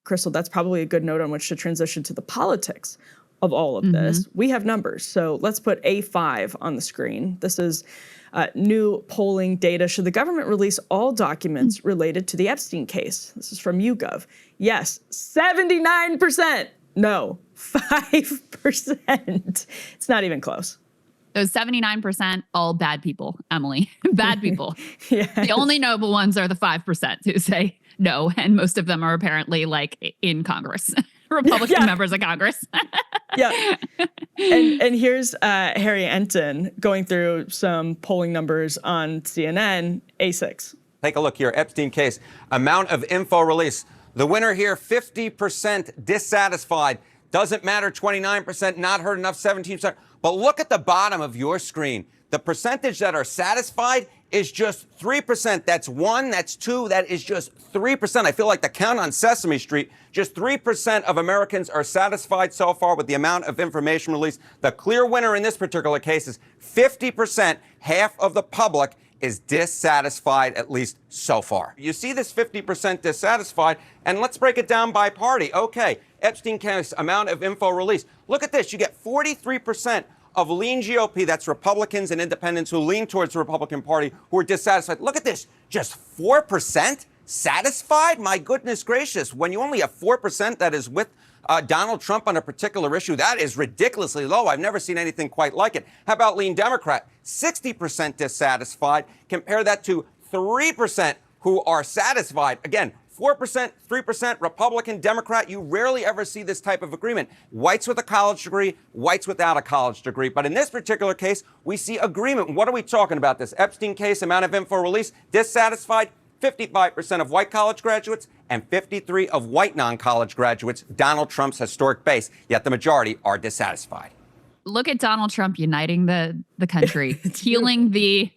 Krystal, that's probably a good note on which to transition to the politics of all of this. We have numbers. So let's put A5 on the screen. This is new polling data. Should the government release all documents related to the Epstein case? This is from YouGov. Yes, 79%. No, 5%. It's not even close. Those 79%, all bad people, Emily. Bad people. Yes. The only noble ones are the 5% who say no. And most of them are apparently like in Congress, Republican members of Congress. Yeah. And here's Harry Enton going through some polling numbers on CNN, A6. Take a look here. Epstein case. Amount of info release. The winner here, 50% dissatisfied. Doesn't matter, 29%, not heard enough, 17%. But look at the bottom of your screen. The percentage that are satisfied is just 3%. That's 1, that's 2, that is just 3%. I feel like the count on Sesame Street. Just 3% of Americans are satisfied so far with the amount of information released. The clear winner in this particular case is 50%, half of the public is dissatisfied, at least so far. You see this 50% dissatisfied, and let's break it down by party. Okay, Epstein case, amount of info released. Look at this. You get 43% of lean GOP, that's Republicans and independents who lean towards the Republican Party, who are dissatisfied. Look at this, just 4% satisfied? My goodness gracious, when you only have 4% that is with Donald Trump on a particular issue, that is ridiculously low. I've never seen anything quite like it. How about lean Democrat? 60% dissatisfied. Compare that to 3% who are satisfied. Again, 4%, 3% Republican, Democrat. You rarely ever see this type of agreement. Whites with a college degree, whites without a college degree. But in this particular case, we see agreement. What are we talking about? This Epstein case, amount of info released, dissatisfied, 55% of white college graduates and 53% of white non-college graduates, Donald Trump's historic base, yet the majority are dissatisfied. Look at Donald Trump uniting the country, healing the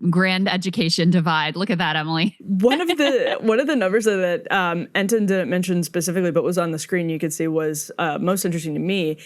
grand education divide. Look at that, Emily. One of the numbers that Enton didn't mention specifically, but was on the screen, you could see was most interesting to me.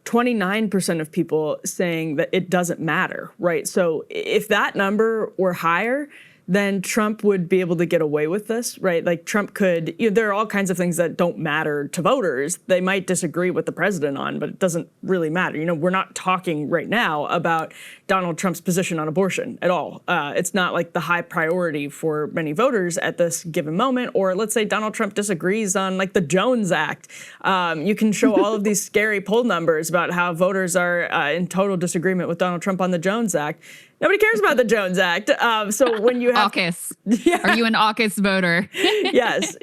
29% of people saying that it doesn't matter, right? So if that number were higher, then Trump would be able to get away with this, right? Like Trump could, there are all kinds of things that don't matter to voters. They might disagree with the president on, but it doesn't really matter. We're not talking right now about Donald Trump's position on abortion at all. It's not like the high priority for many voters at this given moment. Or let's say Donald Trump disagrees on like the Jones Act. You can show all of these scary poll numbers about how voters are in total disagreement with Donald Trump on the Jones Act. Nobody cares about the Jones Act. So when you have AUKUS, are you an AUKUS voter? Yes.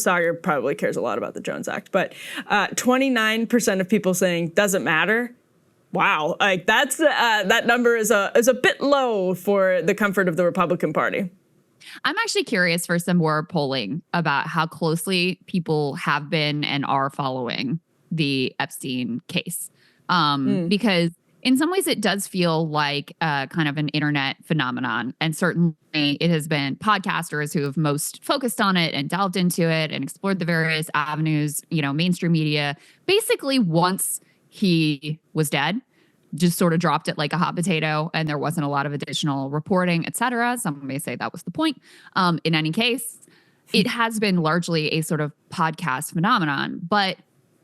Sawyer probably cares a lot about the Jones Act, but 29% of people saying doesn't matter. Wow, like that number is a bit low for the comfort of the Republican Party. I'm actually curious for some more polling about how closely people have been and are following the Epstein case, because in some ways, it does feel like kind of an internet phenomenon. And certainly it has been podcasters who have most focused on it and delved into it and explored the various avenues, mainstream media. Basically, once he was dead, just sort of dropped it like a hot potato and there wasn't a lot of additional reporting, et cetera. Some may say that was the point. In any case, it has been largely a sort of podcast phenomenon. But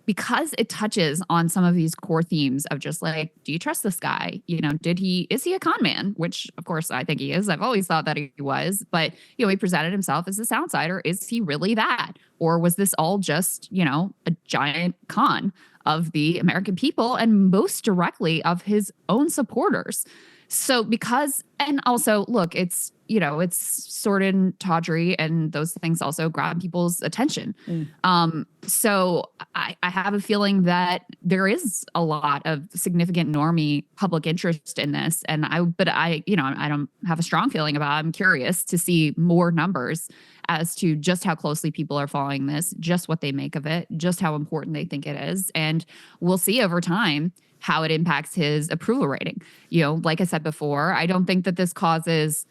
because it touches on some of these core themes of just like, do you trust this guy? Is he a con man? Which of course I think he is. I've always thought that he was, but he presented himself as a soundsider. Is he really that? Or was this all just, a giant con of the American people and most directly of his own supporters? So and also look, it's sordid and tawdry and those things also grab people's attention. So I have a feeling that there is a lot of significant normie public interest in this. And I don't have a strong feeling about it. I'm curious to see more numbers as to just how closely people are following this, just what they make of it, just how important they think it is. And we'll see over time how it impacts his approval rating. Like I said before, I don't think that this causes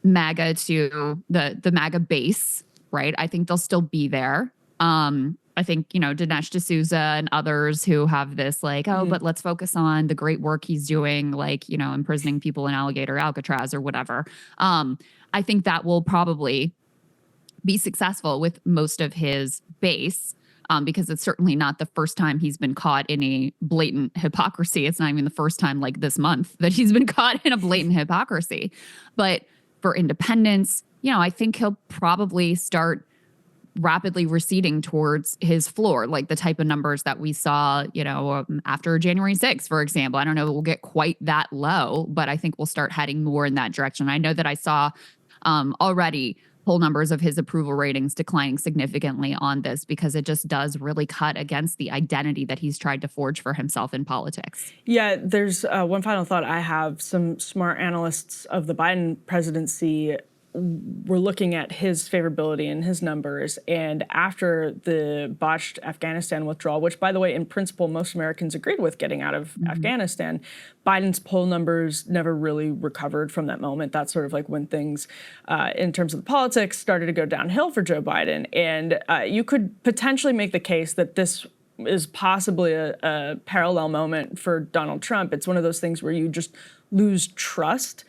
MAGA to the MAGA base, right? I think they'll still be there. I think, Dinesh D'Souza and others who have this like, but let's focus on the great work he's doing, like, imprisoning people in Alligator Alcatraz or whatever. I think that will probably be successful with most of his base. Because it's certainly not the first time he's been caught in a blatant hypocrisy. It's not even the first time like this month that he's been caught in a blatant hypocrisy. But for independents, I think he'll probably start rapidly receding towards his floor, like the type of numbers that we saw, after January 6th, for example. I don't know if we'll get quite that low, but I think we'll start heading more in that direction. I know that I saw already poll numbers of his approval ratings declining significantly on this, because it just does really cut against the identity that he's tried to forge for himself in politics. Yeah, there's one final thought I have. Some smart analysts of the Biden presidency were looking at his favorability and his numbers. And after the botched Afghanistan withdrawal, which, by the way, in principle, most Americans agreed with getting out of Afghanistan, Biden's poll numbers never really recovered from that moment. That's sort of like when things, in terms of the politics, started to go downhill for Joe Biden. And you could potentially make the case that this is possibly a parallel moment for Donald Trump. It's one of those things where you just lose trust.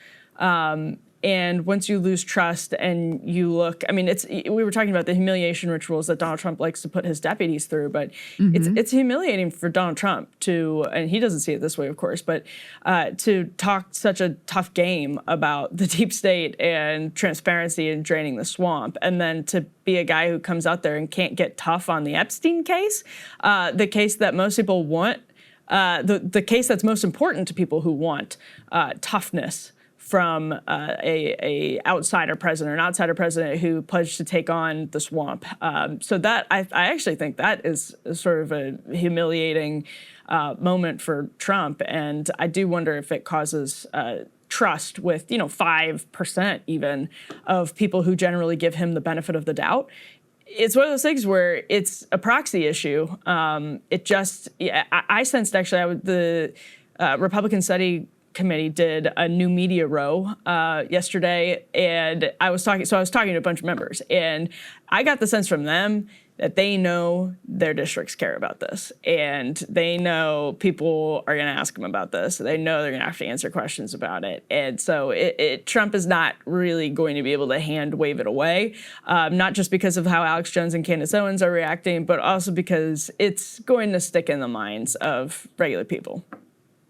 And once you lose trust and you look, we were talking about the humiliation rituals that Donald Trump likes to put his deputies through, but it's humiliating for Donald Trump to, and he doesn't see it this way, of course, but to talk such a tough game about the deep state and transparency and draining the swamp, and then to be a guy who comes out there and can't get tough on the Epstein case, the case that most people want, the case that's most important to people who want toughness from a outsider president, or an outsider president who pledged to take on the swamp. So that I actually think that is sort of a humiliating moment for Trump, and I do wonder if it causes trust with 5% even of people who generally give him the benefit of the doubt. It's one of those things where it's a proxy issue. I sensed actually the Republican Study Committee did a new media row yesterday, and I was talking to a bunch of members, and I got the sense from them that they know their districts care about this, and they know people are going to ask them about this. They know they're going to have to answer questions about it, and so Trump is not really going to be able to hand wave it away, not just because of how Alex Jones and Candace Owens are reacting, but also because it's going to stick in the minds of regular people.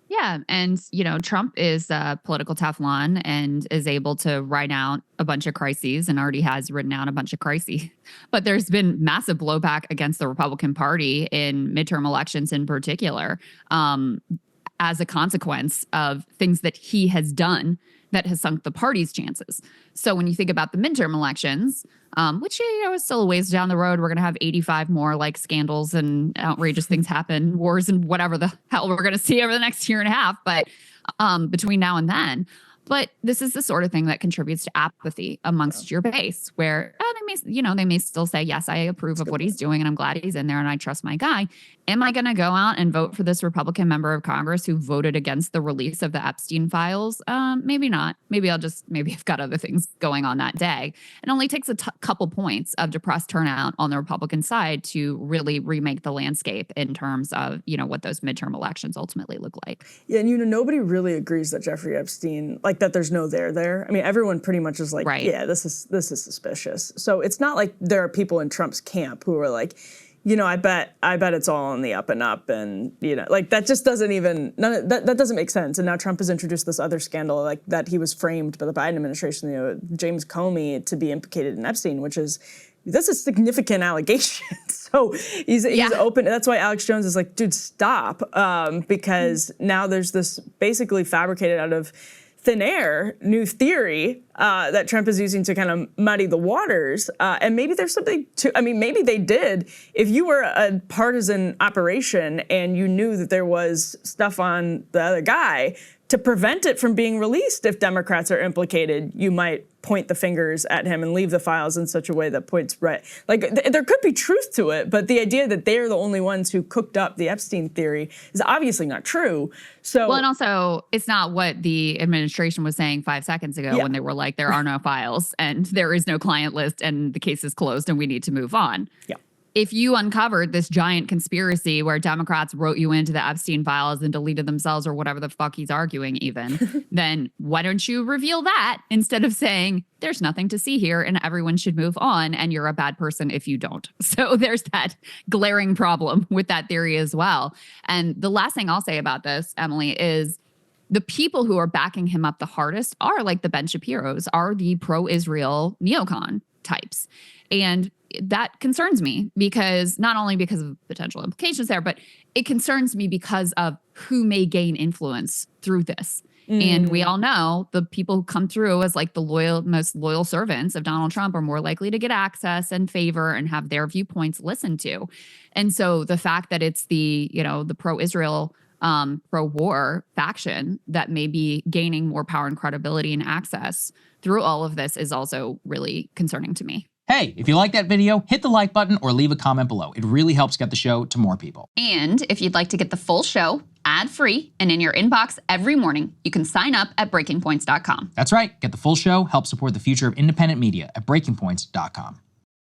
Yeah. And, Trump is a political Teflon and is able to write out a bunch of crises, and already has written out a bunch of crises. But there's been massive blowback against the Republican Party in midterm elections in particular, as a consequence of things that he has done that has sunk the party's chances. So when you think about the midterm elections, which is still a ways down the road, we're going to have 85 more like scandals and outrageous things happen, wars and whatever the hell we're going to see over the next year and a half. But between now and then, but this is the sort of thing that contributes to apathy amongst your base, where they may still say, yes, I approve of what he's doing, and I'm glad he's in there, and I trust my guy. Am I going to go out and vote for this Republican member of Congress who voted against the release of the Epstein files? Maybe not. Maybe I've got other things going on that day. It only takes a couple points of depressed turnout on the Republican side to really remake the landscape in terms of, what those midterm elections ultimately look like. Yeah, and nobody really agrees that Jeffrey Epstein, like that there's no there. Everyone pretty much is like, right. Yeah, this is suspicious. So it's not like there are people in Trump's camp who are like, I bet it's all on the up and up, and like that just doesn't even that doesn't make sense. And now Trump has introduced this other scandal, like that he was framed by the Biden administration, James Comey, to be implicated in Epstein, that's a significant allegation. So he's open. That's why Alex Jones is like, dude, stop, because now there's this basically fabricated out of thin air new theory that Trump is using to kind of muddy the waters. And maybe there's something maybe they did. If you were a partisan operation and you knew that there was stuff on the other guy, to prevent it from being released if Democrats are implicated, you might point the fingers at him and leave the files in such a way that points right. Like there could be truth to it, but the idea that they're the only ones who cooked up the Epstein theory is obviously not true. So, well, and also it's not what the administration was saying 5 seconds ago when they were like, there are no files and there is no client list and the case is closed and we need to move on. Yeah. if you uncovered this giant conspiracy where Democrats wrote you into the Epstein files and deleted themselves or whatever the fuck he's arguing even, then why don't you reveal that instead of saying there's nothing to see here and everyone should move on and you're a bad person if you don't. So there's that glaring problem with that theory as well. And the last thing I'll say about this, Emily, is the people who are backing him up the hardest are like the Ben Shapiros, are the pro-Israel neocon types. And that concerns me because not only because of potential implications there, but it concerns me because of who may gain influence through this. And we all know the people who come through as like the most loyal servants of Donald Trump are more likely to get access and favor and have their viewpoints listened to. And so the fact that it's the pro-Israel, pro-war faction that may be gaining more power and credibility and access through all of this is also really concerning to me. Hey, if you like that video, hit the like button or leave a comment below. It really helps get the show to more people. And if you'd like to get the full show ad-free and in your inbox every morning, you can sign up at breakingpoints.com. That's right. Get the full show, help support the future of independent media at breakingpoints.com.